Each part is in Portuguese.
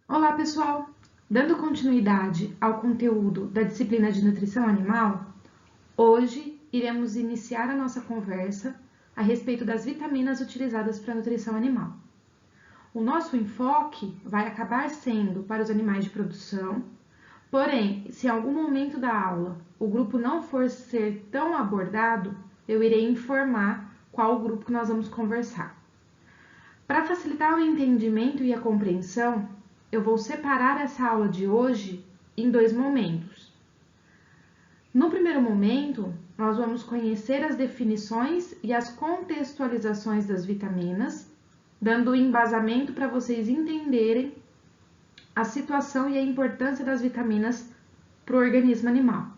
Olá, pessoal! Dando continuidade ao conteúdo da disciplina de nutrição animal, hoje iremos iniciar a nossa conversa a respeito das vitaminas utilizadas para a nutrição animal. O nosso enfoque vai acabar sendo para os animais de produção, porém, se em algum momento da aula o grupo não for ser tão abordado, eu irei informar qual o grupo que nós vamos conversar. Para facilitar o entendimento e a compreensão, eu vou separar essa aula de hoje em dois momentos. No primeiro momento, nós vamos conhecer as definições e as contextualizações das vitaminas, dando embasamento para vocês entenderem a situação e a importância das vitaminas para o organismo animal.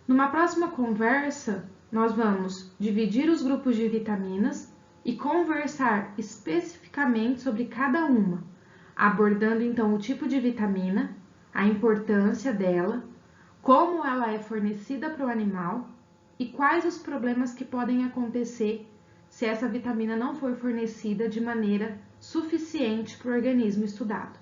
Numa próxima conversa, nós vamos dividir os grupos de vitaminas e conversar especificamente sobre cada uma, abordando então o tipo de vitamina, a importância dela, como ela é fornecida para o animal e quais os problemas que podem acontecer se essa vitamina não for fornecida de maneira suficiente para o organismo estudado.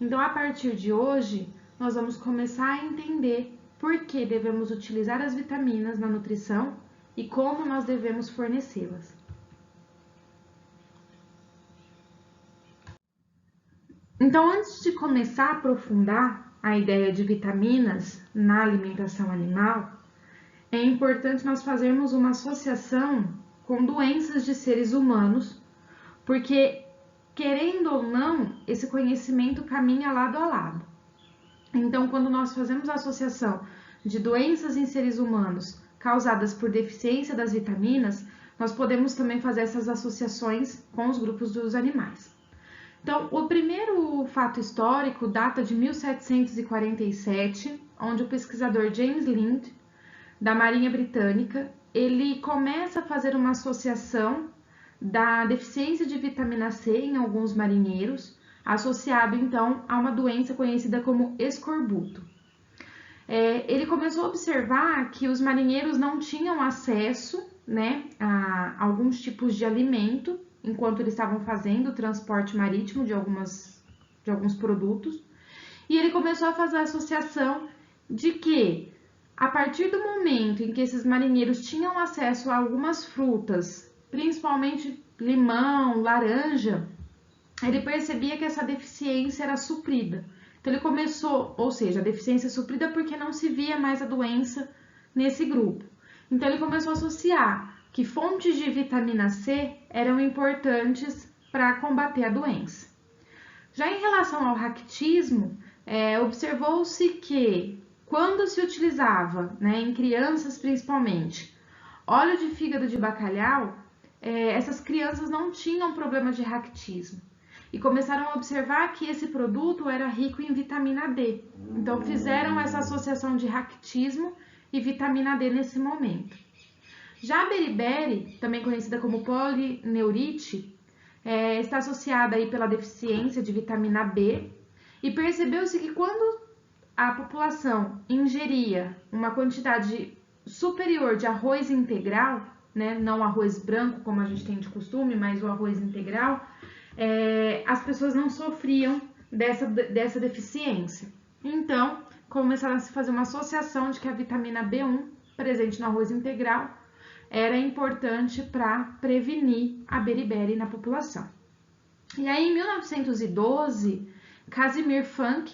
Então, a partir de hoje, nós vamos começar a entender por que devemos utilizar as vitaminas na nutrição e como nós devemos fornecê-las. Então, antes de começar a aprofundar a ideia de vitaminas na alimentação animal, é importante nós fazermos uma associação com doenças de seres humanos, porque, querendo ou não, esse conhecimento caminha lado a lado. Então, quando nós fazemos a associação de doenças em seres humanos causadas por deficiência das vitaminas, nós podemos também fazer essas associações com os grupos dos animais. Então, o primeiro fato histórico data de 1747, onde o pesquisador James Lind, da Marinha Britânica, ele começa a fazer uma associação da deficiência de vitamina C em alguns marinheiros, associado então a uma doença conhecida como escorbuto. Ele começou a observar que os marinheiros não tinham acesso, a alguns tipos de alimento enquanto eles estavam fazendo o transporte marítimo de alguns produtos, e ele começou a fazer a associação de que, a partir do momento em que esses marinheiros tinham acesso a algumas frutas, principalmente limão, laranja, ele percebia que essa deficiência era suprida. Então ele começou, ou seja, a deficiência suprida porque não se via mais a doença nesse grupo. Então ele começou a associar que fontes de vitamina C eram importantes para combater a doença. Já em relação ao raquitismo, observou-se que quando se utilizava, em crianças principalmente, óleo de fígado de bacalhau, essas crianças não tinham problema de raquitismo. E começaram a observar que esse produto era rico em vitamina D. Então fizeram essa associação de raquitismo e vitamina D nesse momento. Já a beriberi, também conhecida como polineurite, está associada aí pela deficiência de vitamina B, e percebeu-se que quando a população ingeria uma quantidade superior de arroz integral, não arroz branco como a gente tem de costume, mas o arroz integral, as pessoas não sofriam dessa deficiência. Então, começaram a se fazer uma associação de que a vitamina B1 presente no arroz integral era importante para prevenir a beriberi na população. E aí, em 1912, Casimir Funk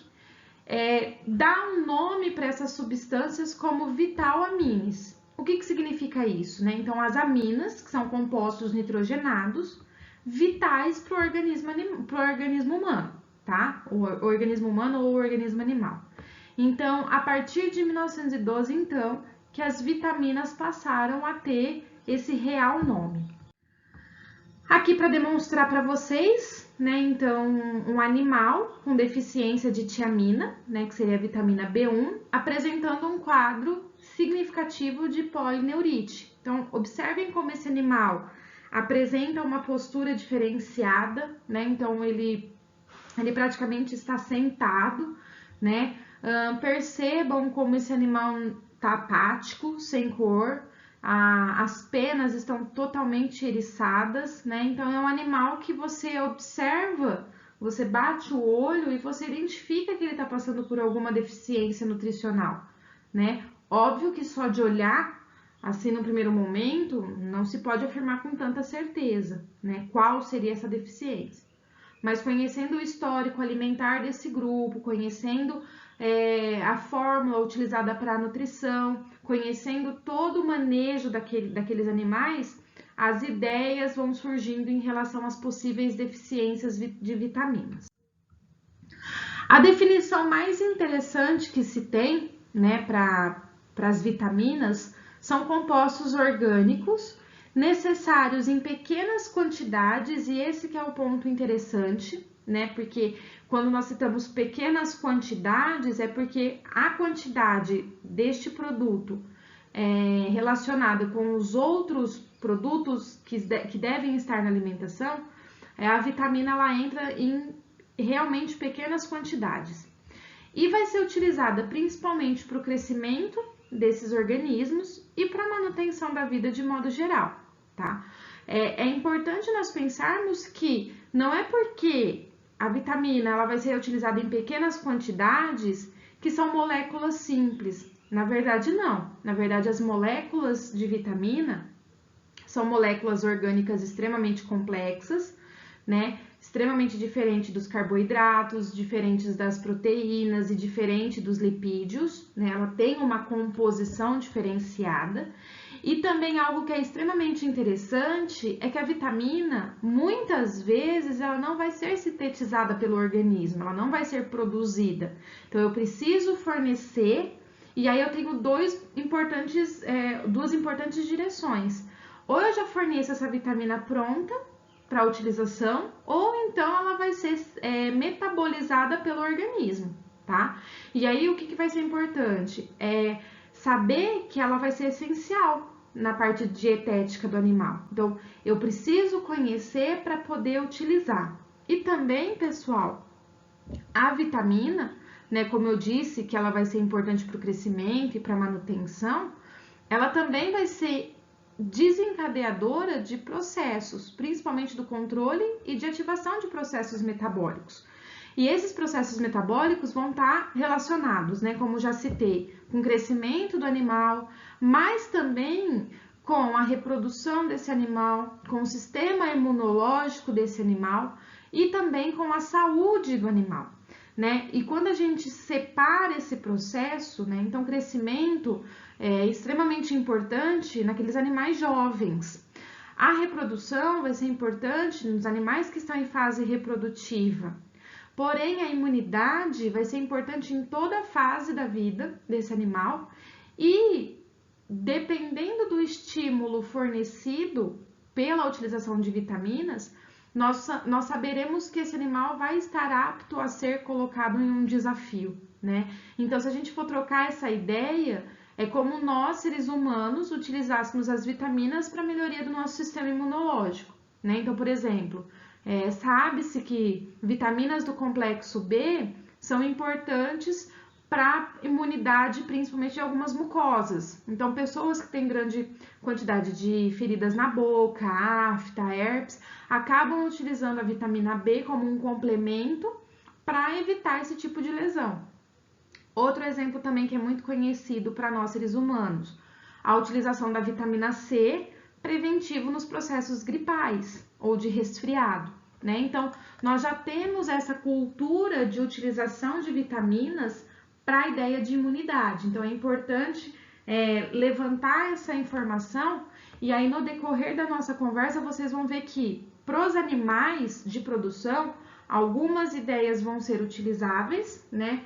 dá um nome para essas substâncias como vitalamines. O que significa isso? Então, as aminas, que são compostos nitrogenados, vitais para o organismo humano, tá? O organismo humano ou o organismo animal. Então, a partir de 1912, então, que as vitaminas passaram a ter esse real nome. Aqui para demonstrar para vocês, então, um animal com deficiência de tiamina, que seria a vitamina B1, apresentando um quadro significativo de polineurite. Então, observem como esse animal apresenta uma postura diferenciada, então ele praticamente está sentado, percebam como esse animal está apático, sem cor, as penas estão totalmente eriçadas, então é um animal que você observa você bate o olho e você identifica que ele está passando por alguma deficiência nutricional, né? Óbvio que só de olhar, assim, no primeiro momento, não se pode afirmar com tanta certeza, né? Qual seria essa deficiência. Mas conhecendo o histórico alimentar desse grupo, conhecendo a fórmula utilizada para a nutrição, conhecendo todo o manejo daqueles animais, as ideias vão surgindo em relação às possíveis deficiências de vitaminas. A definição mais interessante que se tem, né, para as vitaminas são compostos orgânicos necessários em pequenas quantidades, e esse que é o ponto interessante, né? Porque quando nós citamos pequenas quantidades, é porque a quantidade deste produto relacionado com os outros produtos que devem estar na alimentação, a vitamina ela entra em realmente pequenas quantidades. E vai ser utilizada principalmente para o crescimento desses organismos e para a manutenção da vida de modo geral, tá? É importante nós pensarmos que não é porque a vitamina ela vai ser utilizada em pequenas quantidades que são moléculas simples. Na verdade, não. Na verdade, as moléculas de vitamina são moléculas orgânicas extremamente complexas, né? Extremamente diferente dos carboidratos, diferentes das proteínas e diferente dos lipídios, né? Ela tem uma composição diferenciada. E também algo que é extremamente interessante é que a vitamina, muitas vezes, ela não vai ser sintetizada pelo organismo, ela não vai ser produzida. Então, eu preciso fornecer, e aí eu tenho duas importantes direções. Ou eu já forneço essa vitamina pronta para utilização, ou então ela vai ser metabolizada pelo organismo, tá? E aí o que vai ser importante? É saber que ela vai ser essencial na parte dietética do animal. Então, eu preciso conhecer para poder utilizar. E também, pessoal, a vitamina, né, como eu disse, que ela vai ser importante para o crescimento e para a manutenção, ela também vai ser desencadeadora de processos, principalmente do controle e de ativação de processos metabólicos. E esses processos metabólicos vão estar relacionados, né, como já citei, com o crescimento do animal, mas também com a reprodução desse animal, com o sistema imunológico desse animal e também com a saúde do animal, né? E quando a gente separa esse processo, né, então crescimento é extremamente importante naqueles animais jovens. A reprodução vai ser importante nos animais que estão em fase reprodutiva. Porém, a imunidade vai ser importante em toda a fase da vida desse animal e, dependendo do estímulo fornecido pela utilização de vitaminas, nós saberemos que esse animal vai estar apto a ser colocado em um desafio, né? Então, se a gente for trocar essa ideia, é como nós, seres humanos, utilizássemos as vitaminas para a melhoria do nosso sistema imunológico, né? Então, por exemplo, sabe-se que vitaminas do complexo B são importantes para imunidade, principalmente de algumas mucosas. Então, pessoas que têm grande quantidade de feridas na boca, afta, herpes, acabam utilizando a vitamina B como um complemento para evitar esse tipo de lesão. Outro exemplo também que é muito conhecido para nós seres humanos, a utilização da vitamina C preventivo nos processos gripais ou de resfriado, né? Então, nós já temos essa cultura de utilização de vitaminas para a ideia de imunidade. Então, é importante levantar essa informação e aí no decorrer da nossa conversa vocês vão ver que para os animais de produção, algumas ideias vão ser utilizáveis, né?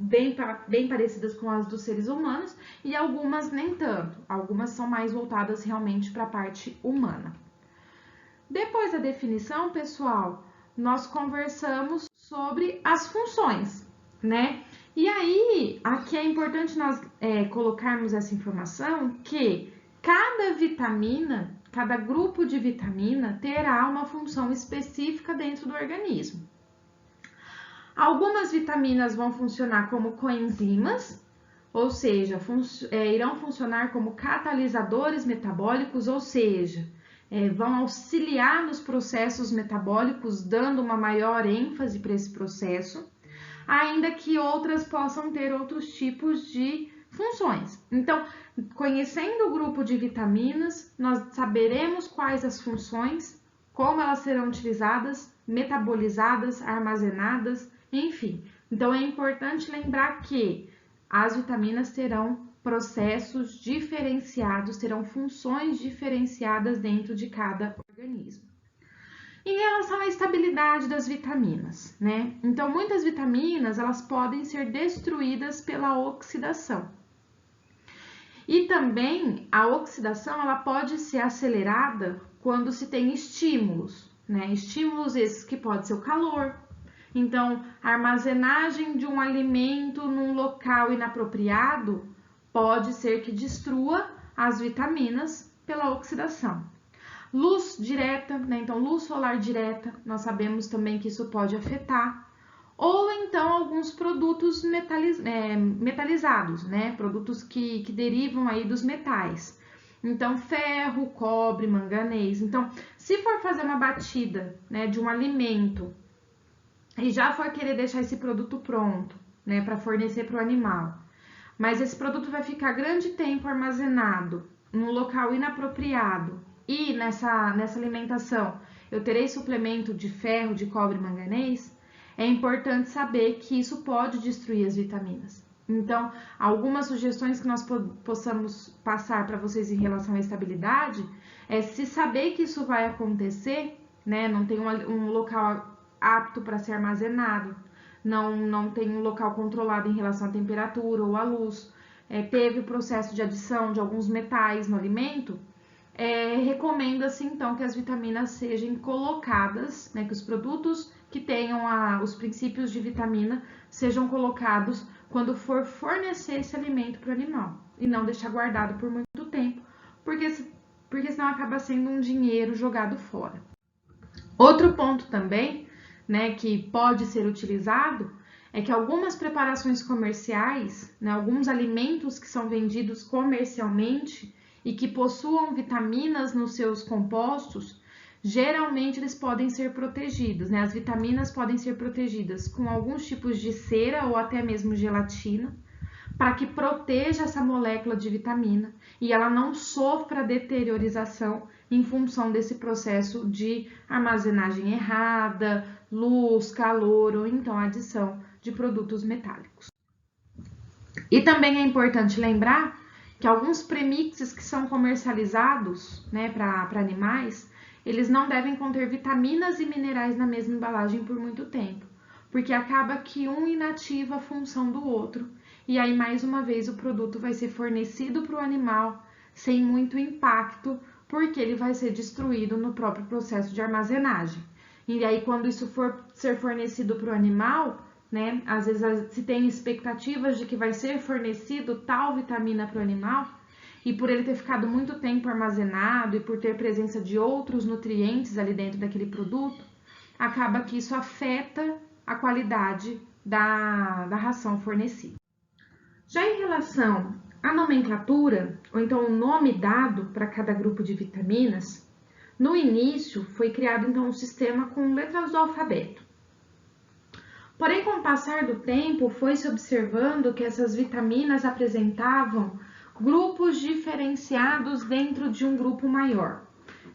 Bem parecidas com as dos seres humanos e algumas nem tanto. Algumas são mais voltadas realmente para a parte humana. Depois da definição, pessoal, nós conversamos sobre as funções, né? E aí, aqui é importante nós colocarmos essa informação que cada vitamina, cada grupo de vitamina terá uma função específica dentro do organismo. Algumas vitaminas vão funcionar como coenzimas, ou seja, irão funcionar como catalisadores metabólicos, ou seja, vão auxiliar nos processos metabólicos, dando uma maior ênfase para esse processo, ainda que outras possam ter outros tipos de funções. Então, conhecendo o grupo de vitaminas, nós saberemos quais as funções, como elas serão utilizadas, metabolizadas, armazenadas, enfim. Então, é importante lembrar que as vitaminas terão processos diferenciados, terão funções diferenciadas dentro de cada organismo. Em relação à estabilidade das vitaminas, né? Então, muitas vitaminas, elas podem ser destruídas pela oxidação. E também a oxidação, ela pode ser acelerada quando se tem estímulos, né? Estímulos esses que pode ser o calor. Então, a armazenagem de um alimento num local inapropriado pode ser que destrua as vitaminas pela oxidação. Luz direta, né? Então luz solar direta, nós sabemos também que isso pode afetar. Ou então alguns produtos metalizados, né? Produtos que derivam aí dos metais. Então ferro, cobre, manganês. Então, se for fazer uma batida, né, de um alimento e já for querer deixar esse produto pronto, né, para fornecer para o animal, mas esse produto vai ficar grande tempo armazenado num local inapropriado e nessa alimentação eu terei suplemento de ferro, de cobre e manganês, é importante saber que isso pode destruir as vitaminas. Então, algumas sugestões que nós possamos passar para vocês em relação à estabilidade é se saber que isso vai acontecer, né? Não tem um local apto para ser armazenado, não tem um local controlado em relação à temperatura ou à luz, teve o processo de adição de alguns metais no alimento, recomenda-se então que as vitaminas sejam colocadas, né, que os produtos que tenham os princípios de vitamina sejam colocados quando for fornecer esse alimento para o animal e não deixar guardado por muito tempo, porque senão acaba sendo um dinheiro jogado fora. Outro ponto também, né, que pode ser utilizado é que algumas preparações comerciais, né, alguns alimentos que são vendidos comercialmente e que possuam vitaminas nos seus compostos, geralmente eles podem ser protegidos, né? As vitaminas podem ser protegidas com alguns tipos de cera ou até mesmo gelatina, para que proteja essa molécula de vitamina e ela não sofra deteriorização em função desse processo de armazenagem errada, luz, calor ou então adição de produtos metálicos. E também é importante lembrar que alguns premixes que são comercializados, né, para animais, eles não devem conter vitaminas e minerais na mesma embalagem por muito tempo, porque acaba que um inativa a função do outro, e aí mais uma vez o produto vai ser fornecido para o animal sem muito impacto, porque ele vai ser destruído no próprio processo de armazenagem. E aí quando isso for ser fornecido para o animal, né, às vezes se tem expectativas de que vai ser fornecido tal vitamina para o animal, e por ele ter ficado muito tempo armazenado e por ter presença de outros nutrientes ali dentro daquele produto, acaba que isso afeta a qualidade da ração fornecida. Já em relação à nomenclatura, ou então o nome dado para cada grupo de vitaminas, no início foi criado então um sistema com letras do alfabeto. Porém, com o passar do tempo, foi-se observando que essas vitaminas apresentavam grupos diferenciados dentro de um grupo maior,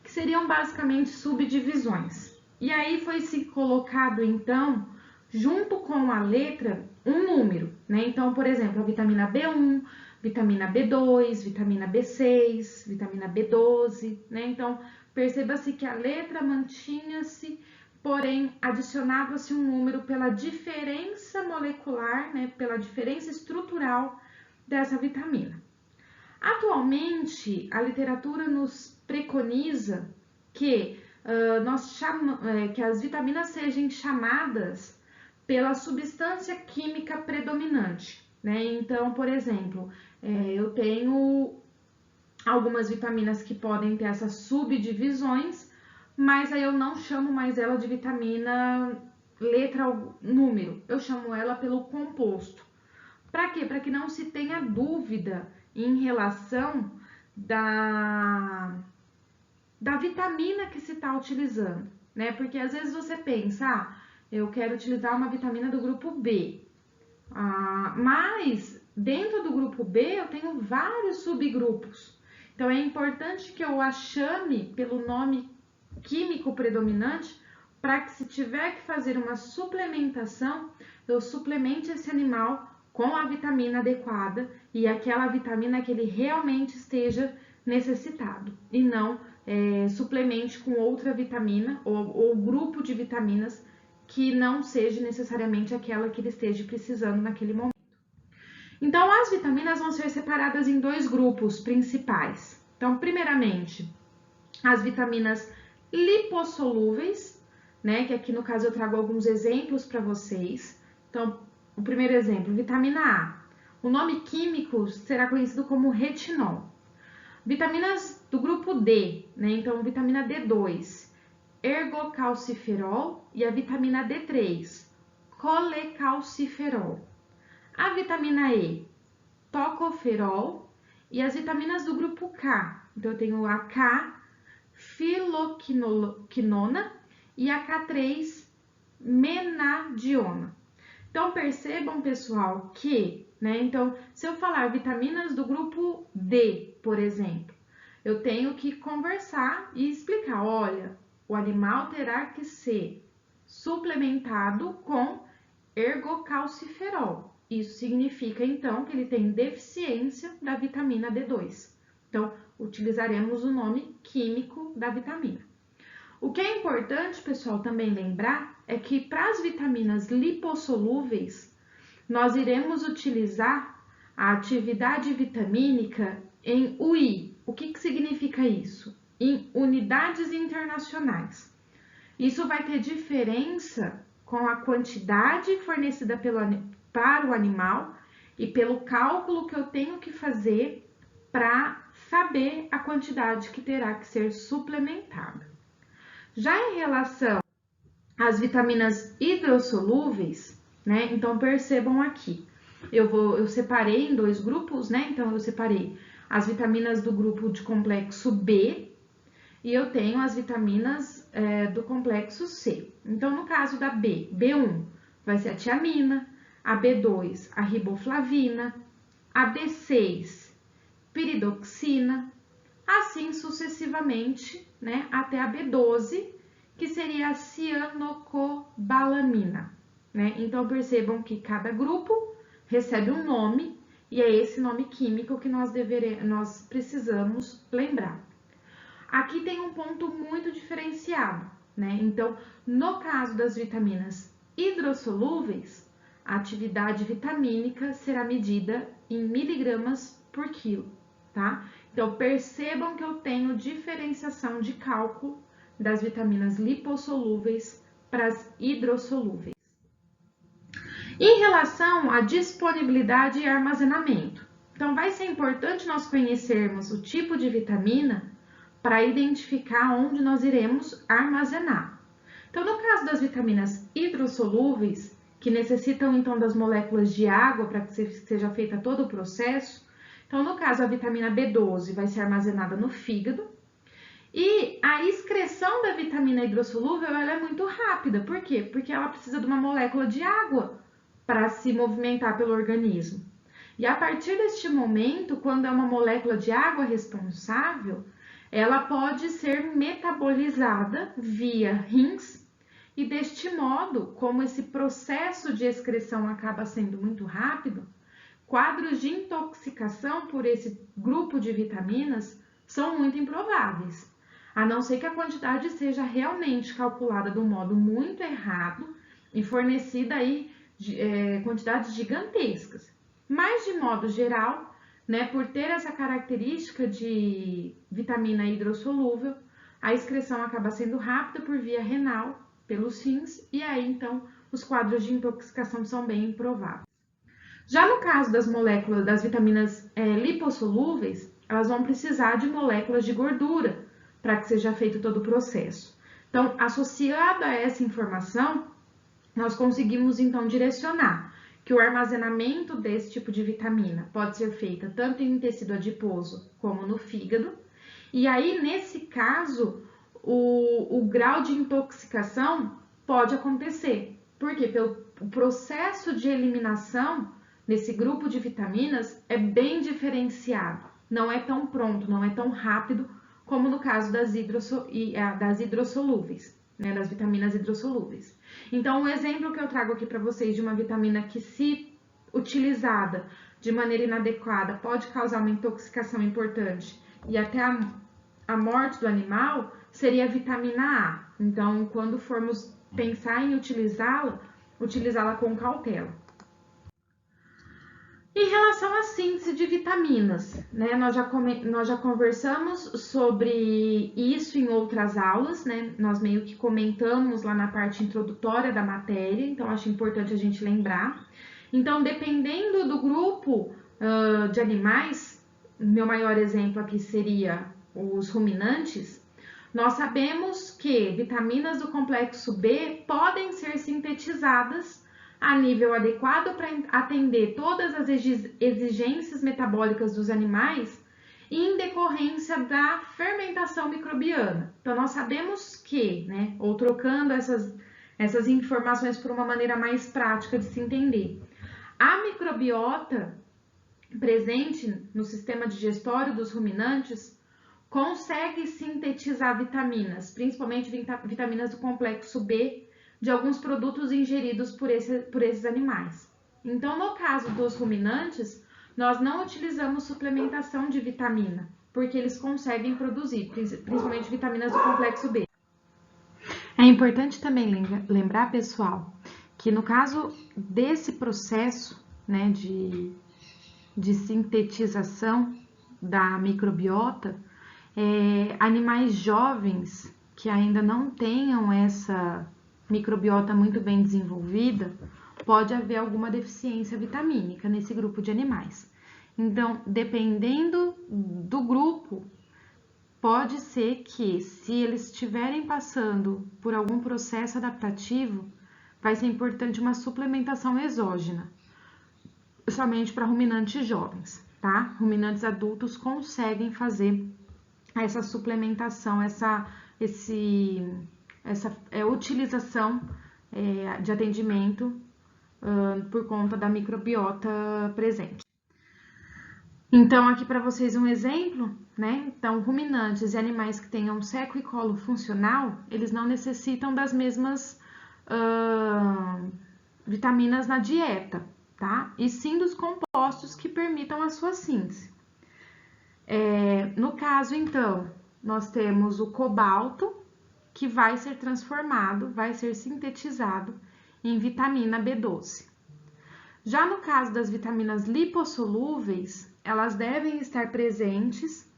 que seriam basicamente subdivisões. E aí foi-se colocado, então, junto com a letra, um número, né? Então, por exemplo, a vitamina B1, vitamina B2, vitamina B6, vitamina B12, né? Então, perceba-se que a letra mantinha-se, porém adicionava-se um número pela diferença molecular, né, pela diferença estrutural dessa vitamina. Atualmente, a literatura nos preconiza que, que as vitaminas sejam chamadas pela substância química predominante, né? Então, por exemplo, eu tenho algumas vitaminas que podem ter essas subdivisões, mas aí eu não chamo mais ela de vitamina letra número, eu chamo ela pelo composto. Para quê? Para que não se tenha dúvida em relação da vitamina que se está utilizando, né? Porque às vezes você pensa, eu quero utilizar uma vitamina do grupo B, mas dentro do grupo B eu tenho vários subgrupos. Então é importante que eu a chame pelo nome químico predominante para que, se tiver que fazer uma suplementação, eu suplemente esse animal com a vitamina adequada e aquela vitamina que ele realmente esteja necessitado, e não suplemente com outra vitamina ou grupo de vitaminas que não seja necessariamente aquela que ele esteja precisando naquele momento. Então, as vitaminas vão ser separadas em dois grupos principais. Então, primeiramente, as vitaminas lipossolúveis, né? Que aqui no caso eu trago alguns exemplos para vocês. Então, o primeiro exemplo, vitamina A. O nome químico será conhecido como retinol. Vitaminas do grupo D, né? Então, vitamina D2, ergocalciferol, e a vitamina D3, colecalciferol. A vitamina E, tocoferol, e as vitaminas do grupo K. Então, eu tenho a K, filoquinona, e a K3, menadiona. Então, percebam, pessoal, que, né? Então, se eu falar vitaminas do grupo D, por exemplo, eu tenho que conversar e explicar, olha, o animal terá que ser suplementado com ergocalciferol. Isso significa, então, que ele tem deficiência da vitamina D2. Então, utilizaremos o nome químico da vitamina. O que é importante, pessoal, também lembrar é que para as vitaminas lipossolúveis, nós iremos utilizar a atividade vitamínica em UI. O que significa isso? Em unidades internacionais. Isso vai ter diferença com a quantidade fornecida para o animal e pelo cálculo que eu tenho que fazer para saber a quantidade que terá que ser suplementada. Já em relação às vitaminas hidrossolúveis, né? Então percebam aqui, eu separei em dois grupos, né? Então eu separei as vitaminas do grupo de complexo B e eu tenho as vitaminas do complexo C. Então, no caso da B1 vai ser a tiamina, a B2 a riboflavina, a B6 piridoxina, assim sucessivamente, né, até a B12, que seria a cianocobalamina, né? Então, percebam que cada grupo recebe um nome e é esse nome químico que nós precisamos lembrar. Aqui tem um ponto muito diferenciado, né? Então, no caso das vitaminas hidrossolúveis, a atividade vitamínica será medida em miligramas por quilo, tá? Então, percebam que eu tenho diferenciação de cálculo das vitaminas lipossolúveis para as hidrossolúveis. Em relação à disponibilidade e armazenamento, então vai ser importante nós conhecermos o tipo de vitamina para identificar onde nós iremos armazenar. Então, no caso das vitaminas hidrossolúveis, que necessitam então das moléculas de água para que seja feita todo o processo, então no caso a vitamina B12 vai ser armazenada no fígado, e a excreção da vitamina hidrossolúvel ela é muito rápida. Por quê? Porque ela precisa de uma molécula de água para se movimentar pelo organismo. E a partir deste momento, quando é uma molécula de água responsável, ela pode ser metabolizada via rins, e deste modo, como esse processo de excreção acaba sendo muito rápido, quadros de intoxicação por esse grupo de vitaminas são muito improváveis, a não ser que a quantidade seja realmente calculada de um modo muito errado e fornecida aí quantidades gigantescas. Mas, de modo geral, né, por ter essa característica de vitamina hidrossolúvel, a excreção acaba sendo rápida por via renal, pelos rins, e aí, então, os quadros de intoxicação são bem improváveis. Já no caso das moléculas das vitaminas lipossolúveis, elas vão precisar de moléculas de gordura para que seja feito todo o processo. Então, associado a essa informação, nós conseguimos, então, direcionar que o armazenamento desse tipo de vitamina pode ser feito tanto em tecido adiposo como no fígado, E aí, nesse caso, o grau de intoxicação pode acontecer. Por quê? Pelo processo de eliminação desse grupo de vitaminas é bem diferenciado. Não é tão pronto, não é tão rápido como no caso das hidrossolúveis, né, das vitaminas hidrossolúveis. Então, o exemplo que eu trago aqui para vocês de uma vitamina que, se utilizada de maneira inadequada, pode causar uma intoxicação importante e até a morte do animal, seria a vitamina A. Então, quando formos pensar em utilizá-la com cautela. Em relação à síntese de vitaminas, né, nós já conversamos sobre isso em outras aulas, né, nós meio que comentamos lá na parte introdutória da matéria, então acho importante a gente lembrar. Então, dependendo do grupo de animais, meu maior exemplo aqui seria os ruminantes, nós sabemos que vitaminas do complexo B podem ser sintetizadas a nível adequado para atender todas as exigências metabólicas dos animais e em decorrência da fermentação microbiana. Então, nós sabemos que, né, ou trocando essas informações por uma maneira mais prática de se entender, a microbiota presente no sistema digestório dos ruminantes consegue sintetizar vitaminas, principalmente vitaminas do complexo B, de alguns produtos ingeridos por esses animais. Então, no caso dos ruminantes, nós não utilizamos suplementação de vitamina, porque eles conseguem produzir, principalmente vitaminas do complexo B. É importante também lembrar, pessoal, que no caso desse processo, né, de sintetização da microbiota, animais jovens que ainda não tenham essa microbiota muito bem desenvolvida, pode haver alguma deficiência vitamínica nesse grupo de animais. Então, dependendo do grupo, pode ser que, se eles estiverem passando por algum processo adaptativo, vai ser importante uma suplementação exógena, somente para ruminantes jovens, tá? Ruminantes adultos conseguem fazer essa suplementação, essa utilização de atendimento por conta da microbiota presente. Então, aqui para vocês um exemplo, né? Então, ruminantes e animais que tenham seco e colo funcional, eles não necessitam das mesmas vitaminas na dieta, tá? E sim dos compostos que permitam a sua síntese. No caso, então, nós temos o cobalto, que vai ser transformado, vai ser sintetizado em vitamina B12. Já no caso das vitaminas lipossolúveis, elas devem estar presentes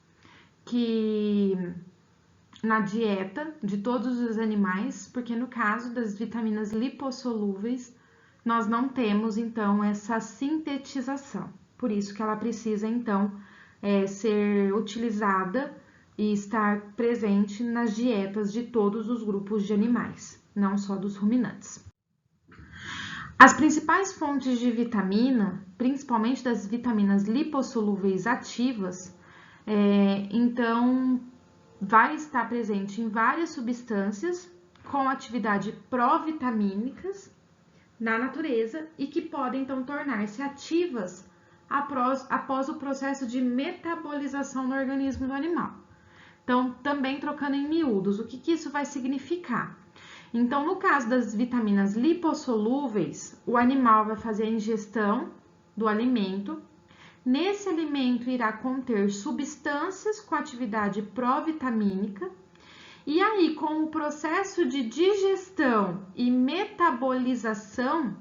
na dieta de todos os animais, porque no caso das vitaminas lipossolúveis, nós não temos, então, essa sintetização. Por isso que ela precisa, então, ser utilizada e estar presente nas dietas de todos os grupos de animais, não só dos ruminantes. As principais fontes de vitamina, principalmente das vitaminas lipossolúveis ativas, então, vai estar presente em várias substâncias com atividade provitamínicas na natureza e que podem, então, tornar-se ativas após o processo de metabolização no organismo do animal. Então, também trocando em miúdos, o que isso vai significar? Então, no caso das vitaminas lipossolúveis, o animal vai fazer a ingestão do alimento. Nesse alimento irá conter substâncias com atividade provitamínica. E aí, com o processo de digestão e metabolização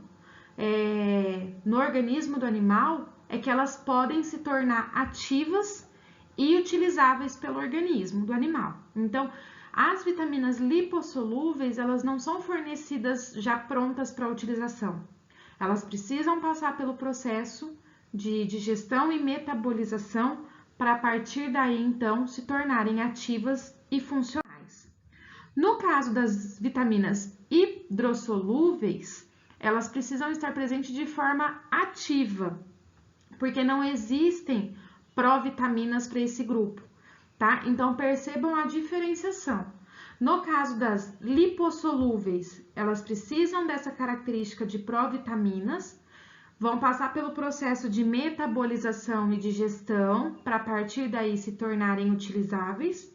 no organismo do animal, é que elas podem se tornar ativas e utilizáveis pelo organismo do animal. Então, as vitaminas lipossolúveis, elas não são fornecidas já prontas para utilização. Elas precisam passar pelo processo de digestão e metabolização para, a partir daí, então, se tornarem ativas e funcionais. No caso das vitaminas hidrossolúveis, elas precisam estar presentes de forma ativa, porque não existem provitaminas para esse grupo. tá? Então, percebam a diferenciação. No caso das lipossolúveis, elas precisam dessa característica de provitaminas, vão passar pelo processo de metabolização e digestão para a partir daí se tornarem utilizáveis.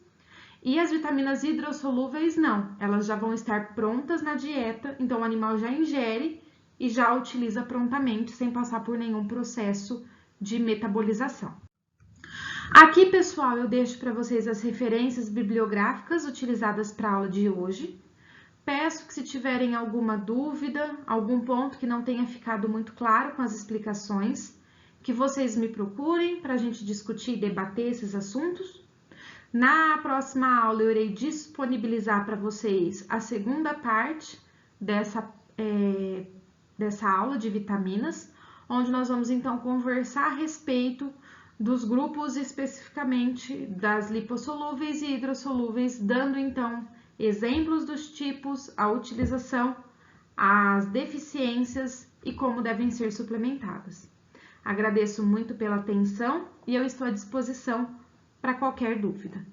E as vitaminas hidrossolúveis não, elas já vão estar prontas na dieta, então o animal já ingere e já utiliza prontamente, sem passar por nenhum processo de metabolização. Aqui, pessoal, eu deixo para vocês as referências bibliográficas utilizadas para a aula de hoje. Peço que, se tiverem alguma dúvida, algum ponto que não tenha ficado muito claro com as explicações, que vocês me procurem para a gente discutir e debater esses assuntos. Na próxima aula, eu irei disponibilizar para vocês a segunda parte dessa aula de vitaminas, onde nós vamos, então, conversar a respeito dos grupos especificamente das lipossolúveis e hidrossolúveis, dando, então, exemplos dos tipos, a utilização, as deficiências e como devem ser suplementadas. Agradeço muito pela atenção e eu estou à disposição para qualquer dúvida.